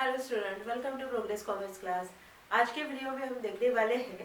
Hello student, welcome to Progress Commerce class. आज के video में हम देखने वाले हैं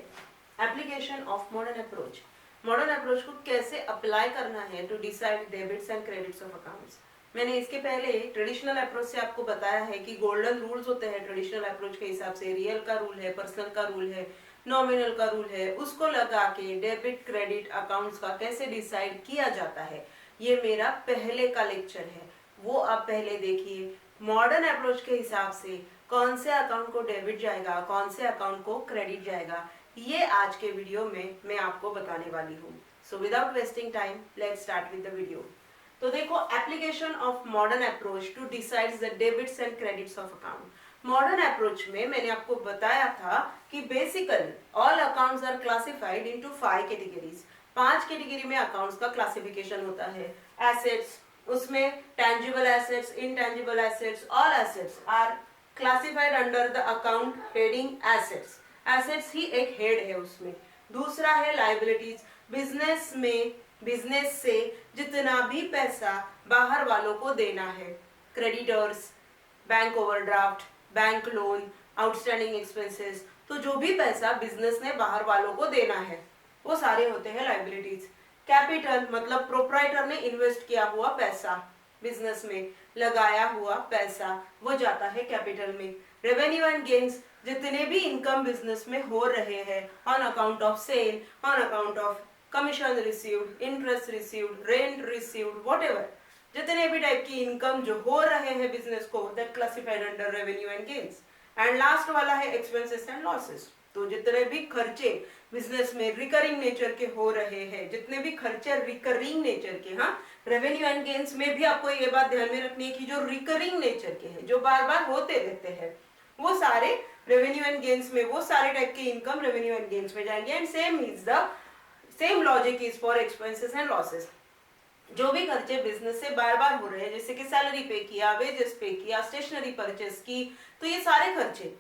application of modern approach. Modern approach को कैसे अप्लाई करना है to decide debits and credits of accounts. मैंने इसके पहले ट्रेडिशनल अप्रोच से आपको बताया है कि गोल्डन रूल्स होते हैं ट्रेडिशनल अप्रोच के हिसाब से। रियल का रूल है, पर्सनल का रूल है, नॉमिनल का रूल है, उसको लगा के डेबिट क्रेडिट अकाउंट्स का कैसे डिसाइड किया जाता है। ये मेरा पहले का लेक्चर है, वो आप पहले देखिए। मॉडर्न अप्रोच के हिसाब से कौन से अकाउंट को डेबिट जाएगा, कौन से अकाउंट को क्रेडिट जाएगा, ये आज के वीडियो में मैं आपको बताने वाली हूँ। So without wasting time let's start with the video. तो देखो, application of modern approach to decide the debits and credits of account. Modern approach में मैंने आपको बताया था कि basically all accounts are classified into 5 categories. 5 category में accounts का क्लासिफिकेशन होता है। एसेट्स, उसमें tangible assets, intangible assets, all assets are classified under the account heading assets. Assets ही एक हेड है उसमें। दूसरा है लायबिलिटीज। बिजनेस में बिजनेस से जितना भी पैसा बाहर वालों को देना है, creditors, bank overdraft, bank loan, outstanding expenses, तो जो भी पैसा बिजनेस ने बाहर वालों को देना है वो सारे होते हैं लायबिलिटीज। कैपिटल मतलब प्रोप्राइटर ने इन्वेस्ट किया हुआ पैसा, बिजनेस में लगाया हुआ पैसा, वो जाता है कैपिटल में। रेवेन्यू एंड गेन्स, जितने भी इनकम बिजनेस में हो रहे हैं on account of sale, on account of commission received, interest received, rent received, whatever, जितने भी टाइप की इनकम जो हो रहे हैं बिजनेस को, that classified under revenue and gains. And last वाला है एक्सपेंसेस एंड लॉसेस। तो जितने भी खर्चे बिजनेस में रिकरिंग नेचर के हो रहे हैं, जितने भी खर्चे रिकरिंग नेचर के, हाँ, रेवेन्यू एंड गेन्स में भी आपको ये बात ध्यान में रखनी है कि जो रिकरिंग नेचर के हैं, जो बार बार होते रहते हैं, वो सारे रेवेन्यू एंड गेन्स में, वो सारे टाइप के इनकम रेवेन्यू एंड गेन्स में जाएंगे। And same logic is for expenses and losses. जो भी खर्चे बिजनेस से बार बार हो रहे हैं, जैसे कि सैलरी पे किया, वेजेस पे किया, स्टेशनरी परचेस की, तो ये सारे खर्चे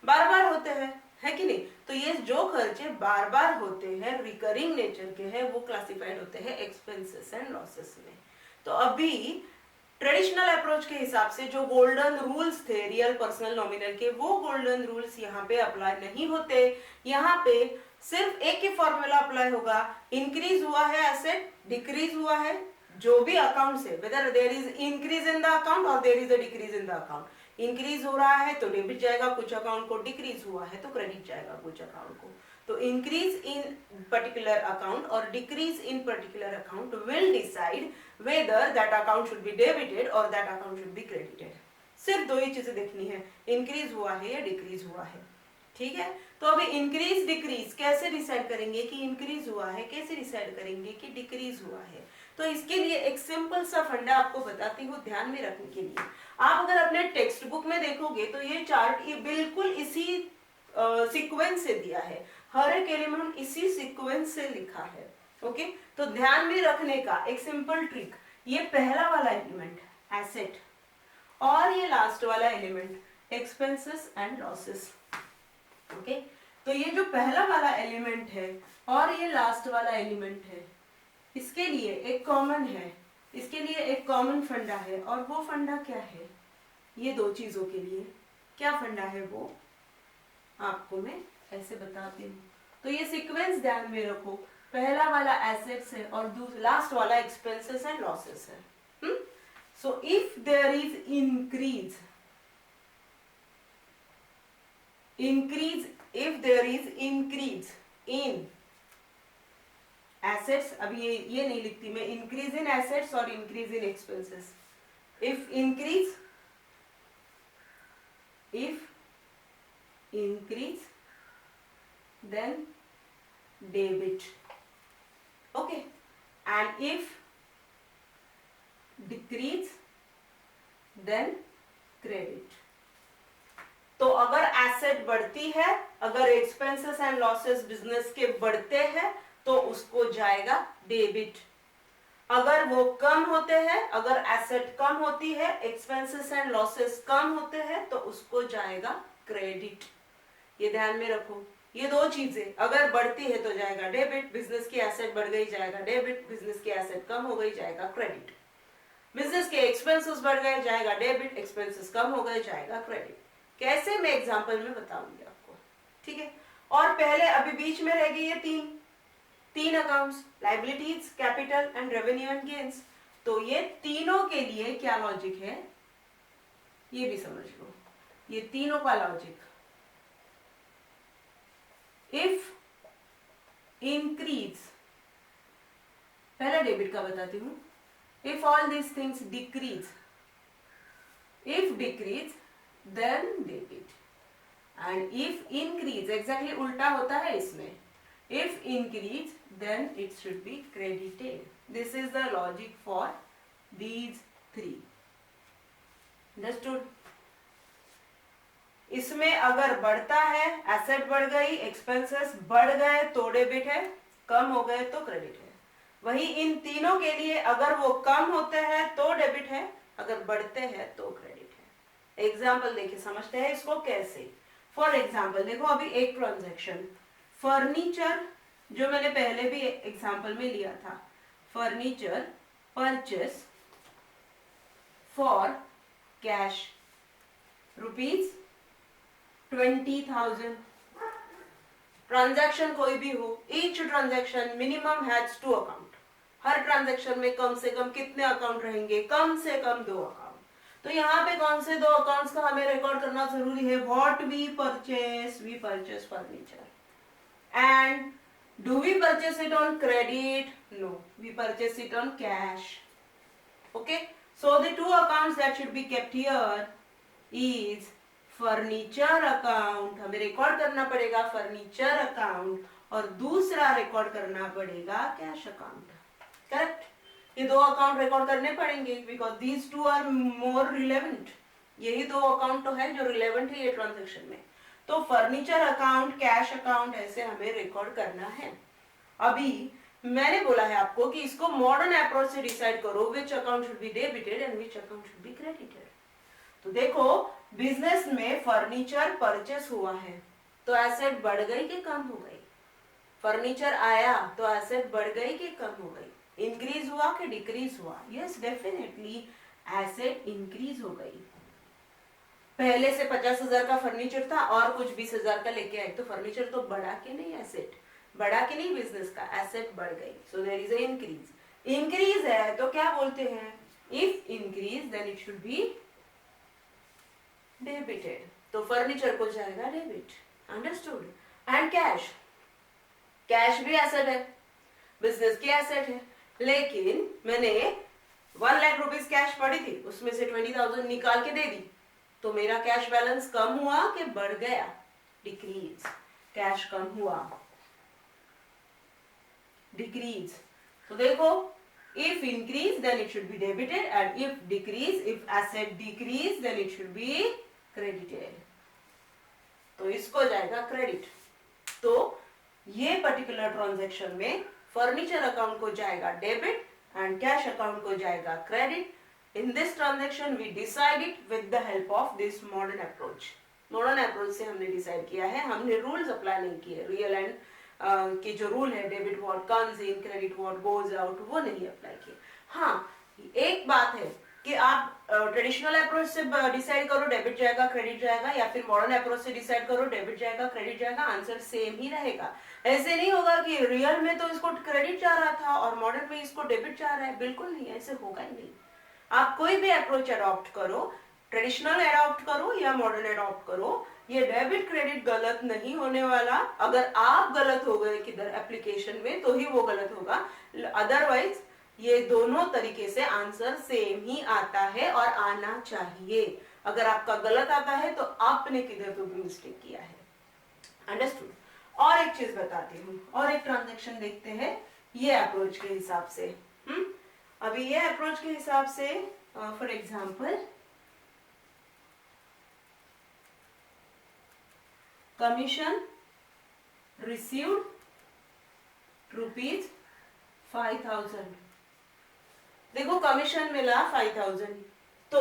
बार बार होते हैं, है कि नहीं। तो ये जो खर्चे बार बार होते हैं, रिकरिंग नेचर के हैं, वो क्लासिफाइड होते हैं एक्सपेंसेस एंड लॉसेस में। तो अभी ट्रेडिशनल अप्रोच के हिसाब से जो गोल्डन रूल्स थे रियल, पर्सनल, नॉमिनल के, वो गोल्डन रूल्स यहाँ पे अप्लाई नहीं होते। यहाँ पे सिर्फ एक ही फॉर्मूला अप्लाई होगा। इंक्रीज हुआ है एसेट, डिक्रीज हुआ है जो भी अकाउंट से, whether there is increase in the account और there is a decrease in the account. Increase हो रहा है तो डेबिट जाएगा कुछ अकाउंट को, डिक्रीज हुआ है तो क्रेडिट जाएगा कुछ अकाउंट को। तो इंक्रीज इन पर्टिकुलर अकाउंट और decrease in particular account will decide whether that account should be debited और that account should be credited. सिर्फ दो ही चीजें देखनी है, इंक्रीज हुआ है या डिक्रीज हुआ है, ठीक है। तो अभी इंक्रीज डिक्रीज कैसे डिसाइड करेंगे कि इंक्रीज हुआ है, कैसे डिसाइड करेंगे कि डिक्रीज हुआ है। तो इसके लिए एक सिंपल सा फंडा आपको बताती हूँ ध्यान में रखने के लिए। आप अगर अपने टेक्स्ट बुक में देखोगे तो ये चार्ट ये बिल्कुल इसी सीक्वेंस से दिया है, हर एक एलिमेंट इसी सीक्वेंस से लिखा है। ओके, तो ध्यान में रखने का एक सिंपल ट्रिक, ये पहला वाला एलिमेंट एसेट और ये लास्ट वाला element expenses and losses. Okay, तो ये जो पहला वाला एलिमेंट है और ये लास्ट वाला एलिमेंट है, इसके लिए एक कॉमन है, इसके लिए एक कॉमन फंडा है। और वो फंडा क्या है, ये दो चीजों के लिए क्या फंडा है वो आपको मैं ऐसे बताती हूँ। तो ये सीक्वेंस ध्यान में रखो, पहला वाला एसेट्स है और लास्ट वाला एक्सपेंसेस एंड लॉसेस है। So if there is increase if there is increase in assets, अब ये नहीं लिखती मैं, इंक्रीज इन एसेट्स और increase in expenses. if increase then debit, okay, and if decrease then credit। तो अगर एसेट बढ़ती है, अगर एक्सपेंसेस एंड लॉसेस बिजनेस के बढ़ते हैं तो उसको जाएगा डेबिट। अगर वो कम होते हैं, अगर एसेट कम होती है, एक्सपेंसेस एंड लॉसेस कम होते हैं, तो उसको जाएगा क्रेडिट। ये ध्यान में रखो, ये दो चीजें अगर बढ़ती है तो जाएगा डेबिट, बिजनेस की एसेट बढ़ गई जाएगा डेबिट, बिजनेस की एसेट कम हो गई जाएगा क्रेडिट। बिजनेस के एक्सपेंसेस बढ़ गए जाएगा डेबिट, एक्सपेंसेस कम हो गए जाएगा क्रेडिट। कैसे मैं एग्जाम्पल में बताऊंगी आपको, ठीक है। और पहले अभी बीच में रह गई ये तीन accounts, liabilities, capital and revenue and gains. तो ये तीनों के लिए क्या लॉजिक है ये भी समझ लो, ये तीनों का लॉजिक। इफ इंक्रीज, पहले डेबिट का बताती हूं। If all these things decrease, if decrease then debit, and if increase exactly उल्टा होता है इसमें, if increase then it should be credited. This is the logic for these three. Understood? इसमें अगर बढ़ता है, एसेट बढ़ गई, एक्सपेंसेस बढ़ गए तो डेबिट है, कम हो गए तो क्रेडिट है। वही इन तीनों के लिए अगर वो कम होते हैं तो डेबिट है, अगर बढ़ते हैं तो क्रेडिट है। एग्जाम्पल देखिए, समझते हैं इसको कैसे। फॉर एग्जाम्पल देखो, अभी एक ट्रांजैक्शन फर्नीचर जो मैंने पहले भी एग्जाम्पल में लिया था, furniture purchase for cash rupees 20,000। Transaction कोई भी हो, each transaction minimum has 2 account. Her transaction में कम से कम कितने अकाउंट रहेंगे? कम से कम 2 अकाउंट। तो यहाँ पे कौन से 2 अकाउंट्स का हमें रिकॉर्ड करना जरूरी है? What we purchase furniture, and do we purchase it on credit? No, we purchase it on cash. Okay, so the 2 accounts that should be kept here is furniture account, हमें record करना पड़ेगा furniture account, और दूसरा record करना पड़ेगा cash account. Correct, ये 2 account record करने पड़ेंगे because these 2 are more relevant. यही 2 अकाउंट तो है जो रिलेवेंट है ये ट्रांजेक्शन में। तो फर्नीचर अकाउंट, कैश अकाउंट ऐसे हमें रिकॉर्ड करना है। अभी मैंने बोला है आपको कि इसको मॉडर्न अप्रोच से डिसाइड करो which account should be debited and which account should be credited. तो देखो, बिजनेस में फर्नीचर परचेस हुआ है तो एसेट बढ़ गई कि कम हो गई? फर्नीचर आया तो एसेट बढ़ गई कि कम हो गई? इंक्रीज हुआ कि डिक्रीज हुआ? यस, डेफिनेटली एसेट इंक्रीज हो गई। पहले से 50,000 का फर्नीचर था और कुछ 20,000 का लेके आए तो फर्नीचर तो बढ़ा के नहीं, एसेट बढ़ा के नहीं, बिजनेस का एसेट बढ़ गई। So there is a increase. Increase है तो क्या बोलते हैं? If increase then it should be debited. तो फर्नीचर को जाएगा debit. Understood? And cash, cash भी एसेट है, बिजनेस की एसेट है, लेकिन मैंने 1 लाख रुपीज कैश पड़ी थी, उसमें से 20,000 निकाल के दे दी, तो मेरा कैश बैलेंस कम हुआ कि बढ़ गया? डिक्रीज। कैश कम हुआ, डिक्रीज। तो देखो, if increase then it should be debited, and if decrease, if asset decrease then it should be credited. तो इसको जाएगा क्रेडिट। तो ये पर्टिकुलर ट्रांजैक्शन में फर्नीचर अकाउंट को जाएगा डेबिट एंड कैश अकाउंट को जाएगा credit. In this transaction we decide it with the help of this modern approach. Modern approach से हमने डिसाइड किया है, हमने रूल्स अप्लाई नहीं किए। रियल एंड के जो रूल है, debit what comes in, credit what goes out, वो नहीं अप्लाई किए। हाँ, एक बात है कि आप ट्रेडिशनल अप्रोच से डिसाइड करो डेबिट जाएगा क्रेडिट जाएगा, या फिर मॉडर्न अप्रोच से डिसाइड करो डेबिट जाएगा क्रेडिट जाएगा, आंसर सेम ही रहेगा। ऐसे नहीं होगा कि रियल में तो इसको क्रेडिट जा रहा था और मॉडर्न में इसको डेबिट जा रहा है, बिल्कुल नहीं, ऐसे होगा ही नहीं। आप कोई भी अप्रोच अडॉप्ट करो, ट्रेडिशनल अडॉप्ट करो या मॉडर्न अडॉप्ट करो, ये डेबिट क्रेडिट गलत नहीं होने वाला। अगर आप गलत हो गए किधर एप्लीकेशन में तो ही वो गलत होगा, अदरवाइज ये दोनों तरीके से आंसर सेम ही आता है और आना चाहिए। अगर आपका गलत आता है तो आपने किधर तो भी मिस्टेक किया है। अंडरस्टूड? और एक चीज बताती हूँ, और एक ट्रांजैक्शन देखते हैं ये अप्रोच के हिसाब से। अभी ये अप्रोच के हिसाब से for example commission received rupees 5,000। देखो, कमीशन मिला 5,000, तो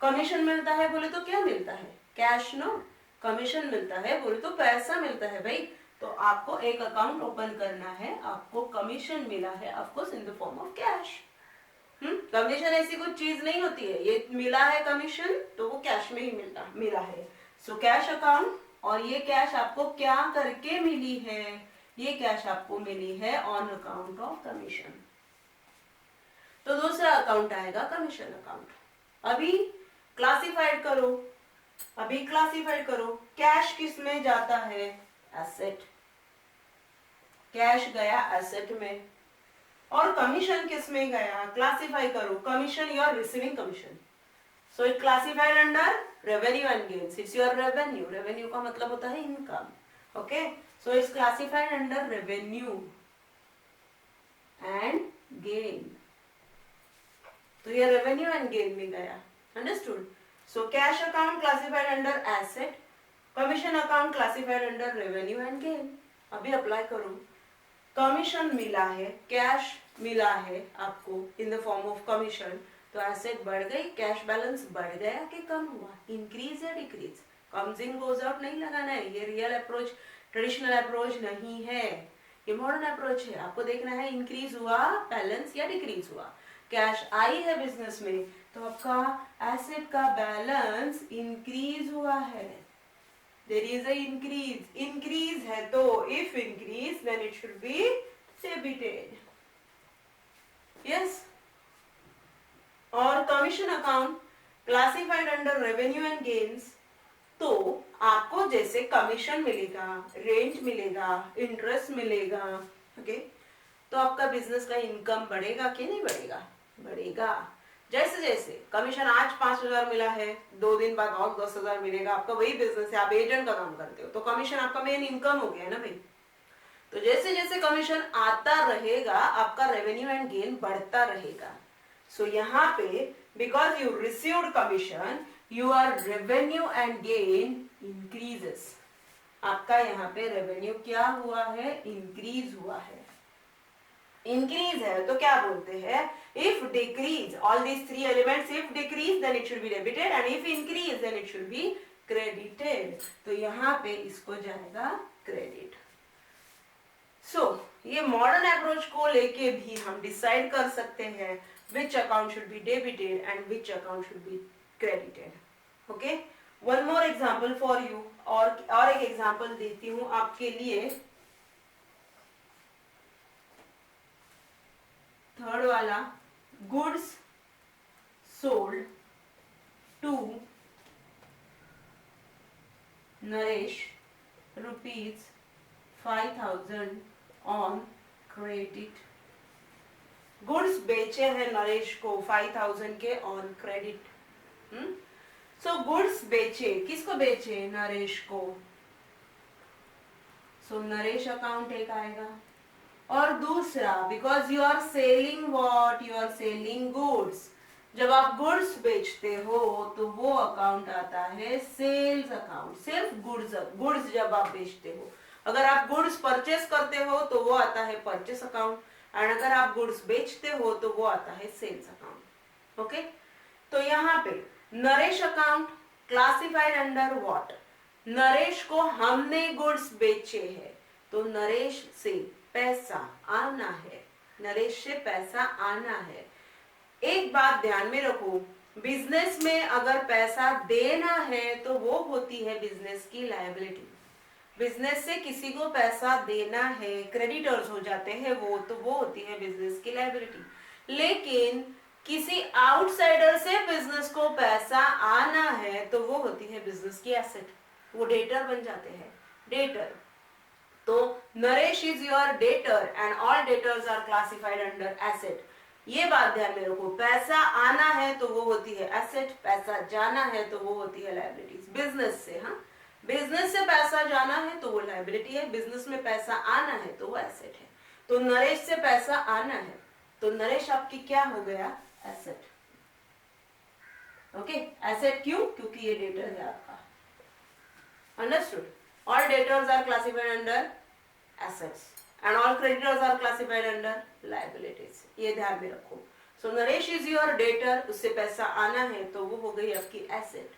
कमीशन मिलता है बोले तो क्या मिलता है? कैश। नो, कमीशन मिलता है बोले तो पैसा मिलता है भाई। तो आपको एक अकाउंट ओपन करना है, आपको कमीशन मिला है of course in the form of cash. Commission ऐसी कुछ चीज नहीं होती है, ये मिला है कमीशन तो वो कैश में ही मिला है। सो कैश अकाउंट, और ये कैश आपको क्या करके मिली है, ये कैश आपको मिली है ऑन अकाउंट ऑफ कमीशन। तो दूसरा अकाउंट आएगा कमीशन अकाउंट। अभी क्लासिफाइड करो, कैश किस में जाता है, एसेट, कैश गया एसेट में, और कमीशन किस में गया, क्लासिफाई करो, commission you are receiving commission, so it classified under revenue and gains, it's your revenue, revenue का मतलब होता है income, okay, so it's classified under revenue and gain, तो ये रेवेन्यू एंड गेन में गया, understood. So cash account classified under asset, commission account classified under revenue and gain. अभी apply करो, कमीशन मिला है, कैश मिला है आपको in the form of commission, तो एसेट बढ़ गई, कैश बैलेंस बढ़ गया कि कम हुआ, इंक्रीज या decrease, comes in goes out नहीं लगाना है, ये रियल अप्रोच, ट्रेडिशनल अप्रोच नहीं है, ये मॉडर्न अप्रोच है। आपको देखना है इंक्रीज हुआ बैलेंस या डिक्रीज हुआ, कैश आई है बिजनेस में तो आपका एसेट का बैलेंस इंक्रीज हुआ है, देयर इज अ इंक्रीज है, तो if increase then it should be debited, yes. और commission account classified under revenue and gains, तो आपको जैसे कमीशन मिलेगा, रेंट मिलेगा, इंटरेस्ट मिलेगा, ओके, तो आपका बिजनेस का इनकम बढ़ेगा कि नहीं बढ़ेगा, बढ़ेगा। जैसे जैसे कमीशन आज 5,000 मिला है, 2 दिन बाद और 10,000 मिलेगा, आपका वही बिजनेस है, आप एजेंट का काम करते हो, तो कमीशन आपका मेन इनकम हो गया ना भाई। तो जैसे जैसे कमीशन आता रहेगा आपका रेवेन्यू एंड गेन बढ़ता रहेगा। सो यहाँ पे because you received commission your revenue and gain increases, आपका यहाँ पे रेवेन्यू क्या हुआ है, इंक्रीज हुआ है। इंक्रीज है तो क्या बोलते हैं, if decrease, all these 3 elements, if decrease then it should be debited and if increase then it should be credited, तो यहाँ पे इसको जाएगा क्रेडिट। सो ये मॉडर्न अप्रोच को लेके भी हम डिसाइड कर सकते हैं which account should be debited and which account should be credited, okay, one more example for you, और एक एग्जांपल देती हूँ आपके लिए, थर्ड वाला, goods sold to Naresh ₹5,000 on credit, goods बेचे हैं नरेश को 5,000 के ऑन क्रेडिट। सो गुड्स बेचे, किसको बेचे, नरेश को, सो नरेश अकाउंट एक आएगा, और दूसरा because you are selling what, you are selling goods, जब आप गुड्स बेचते हो तो वो अकाउंट आता है सेल्स अकाउंट, सिर्फ गुड्स जब आप बेचते हो, अगर आप गुड्स परचेस करते हो तो वो आता है परचेस अकाउंट, और अगर आप गुड्स बेचते हो तो वो आता है सेल्स अकाउंट, ओके। तो यहाँ पे Naresh account classified under what, Naresh को हमने गुड्स बेचे हैं तो नरेश से पैसा आना है, नरेश से पैसा आना है। एक बात ध्यान में रखो, बिजनेस में अगर पैसा देना है तो वो होती है बिजनेस की लायबिलिटी, बिजनेस से किसी को पैसा देना है, क्रेडिटर्स हो जाते हैं वो, तो वो होती है बिजनेस की लायबिलिटी। लेकिन किसी आउटसाइडर से बिजनेस को पैसा आना है तो वो होती है बिजनेस की एसेट, वो डेटर बन जाते हैं, डेटर। तो Naresh is your debtor and all debtors are classified under asset, ये बात ध्यान में रखो, पैसा आना है तो वो होती है एसेट, पैसा जाना है तो वो होती है लायबिलिटीज, बिजनेस से, हाँ, बिजनेस से पैसा जाना है तो वो लायबिलिटी है, बिजनेस में पैसा आना है तो वो एसेट है। तो नरेश से पैसा आना है तो नरेश आपकी क्या हो गया, एसेट, ओके, एसेट क्यों, क्योंकि ये डेटर है आपका, understood. All debtors are classified under assets and all creditors are classified under liabilities, ये ध्यान में रखो। So Naresh is your debtor, उससे पैसा आना है तो वो हो गई आपकी एसेट।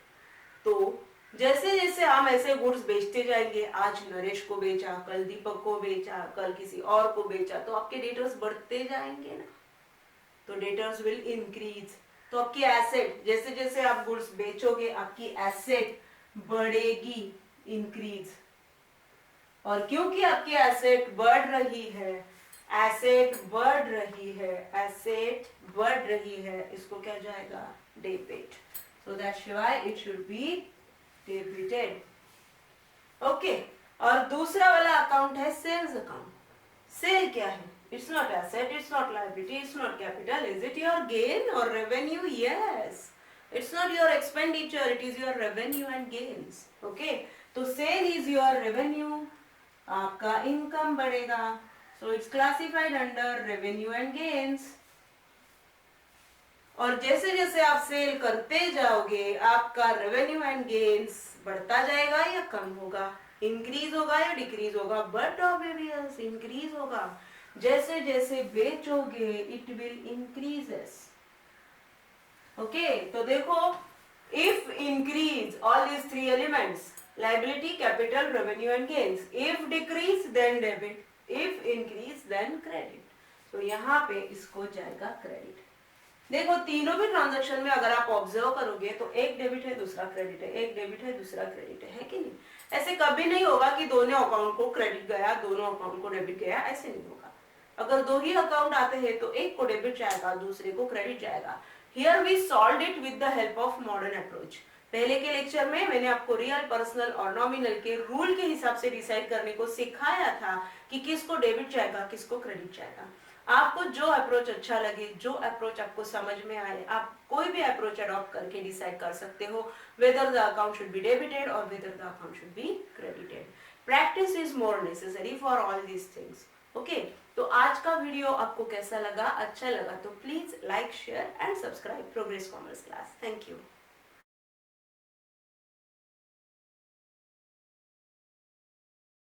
तो जैसे जैसे हम ऐसे गुड्स बेचते जाएंगे, आज नरेश को बेचा, कल दीपक को बेचा, कल किसी और को बेचा, तो आपके डेटर्स बढ़ते जाएंगे ना, तो डेटर्स विल इंक्रीज, तो आपकी एसेट, जैसे जैसे आप गुड्स बेचोगे आपकी एसेट बढ़ेगी, इंक्रीज। और क्योंकि आपकी एसेट बढ़ रही है, एसेट बढ़ रही है, एसेट बढ़ रही है, इसको क्या जाएगा, debit. So that's why it should be debited. Okay, और दूसरा वाला अकाउंट है सेल्स अकाउंट। सेल क्या है? It's not asset, it's not liability, it's not capital. Is it your gain और revenue? Yes. It's not your expenditure, it is your revenue and gains. Okay, तो sale is your revenue, आपका income बढ़ेगा। So it's classified under revenue and gains. और जैसे जैसे आप cell करते जाओगे, आपका रेवेन्यू एंड गेन्स बढ़ता जाएगा या कम होगा, इंक्रीज होगा या डिक्रीज होगा? बट ऑब्वियस इंक्रीज होगा। जैसे जैसे बेचोगे इट विल इंक्रीजेस। ओके, तो देखो, if increase all these three elements, liability, capital, revenue and gains. If decrease then debit, if increase then credit. तो यहाँ पे इसको जाएगा क्रेडिट। देखो, तीनों भी ट्रांजैक्शन में अगर आप ऑब्जर्व करोगे तो एक डेबिट है, दूसरा क्रेडिट है, एक डेबिट है, दूसरा क्रेडिट है कि नहीं? ऐसे कभी नहीं होगा कि दोनों अकाउंट को क्रेडिट गया, दोनों अकाउंट को डेबिट गया, ऐसे नहीं होगा। अगर दो ही अकाउंट आते हैं तो एक को डेबिट जाएगा, दूसरे को क्रेडिट जाएगा। Here we solved it with the help of modern approach. पहले के लेक्चर में मैंने आपको रियल, पर्सनल और नॉमिनल के रूल के हिसाब से डिसाइड करने को सिखाया था कि किसको डेबिट जाएगा, किसको क्रेडिट जाएगा। आपको जो अप्रोच अच्छा लगे, जो अप्रोच आपको समझ में आए, आप कोई भी अप्रोच अडॉप्ट करके डिसाइड कर सकते हो whether the account should be debited or whether the account should be credited. Practice is more necessary for all these things. Okay? तो आज का वीडियो आपको कैसा लगा? अच्छा लगा तो please like, share and subscribe progress Commerce class. Thank you.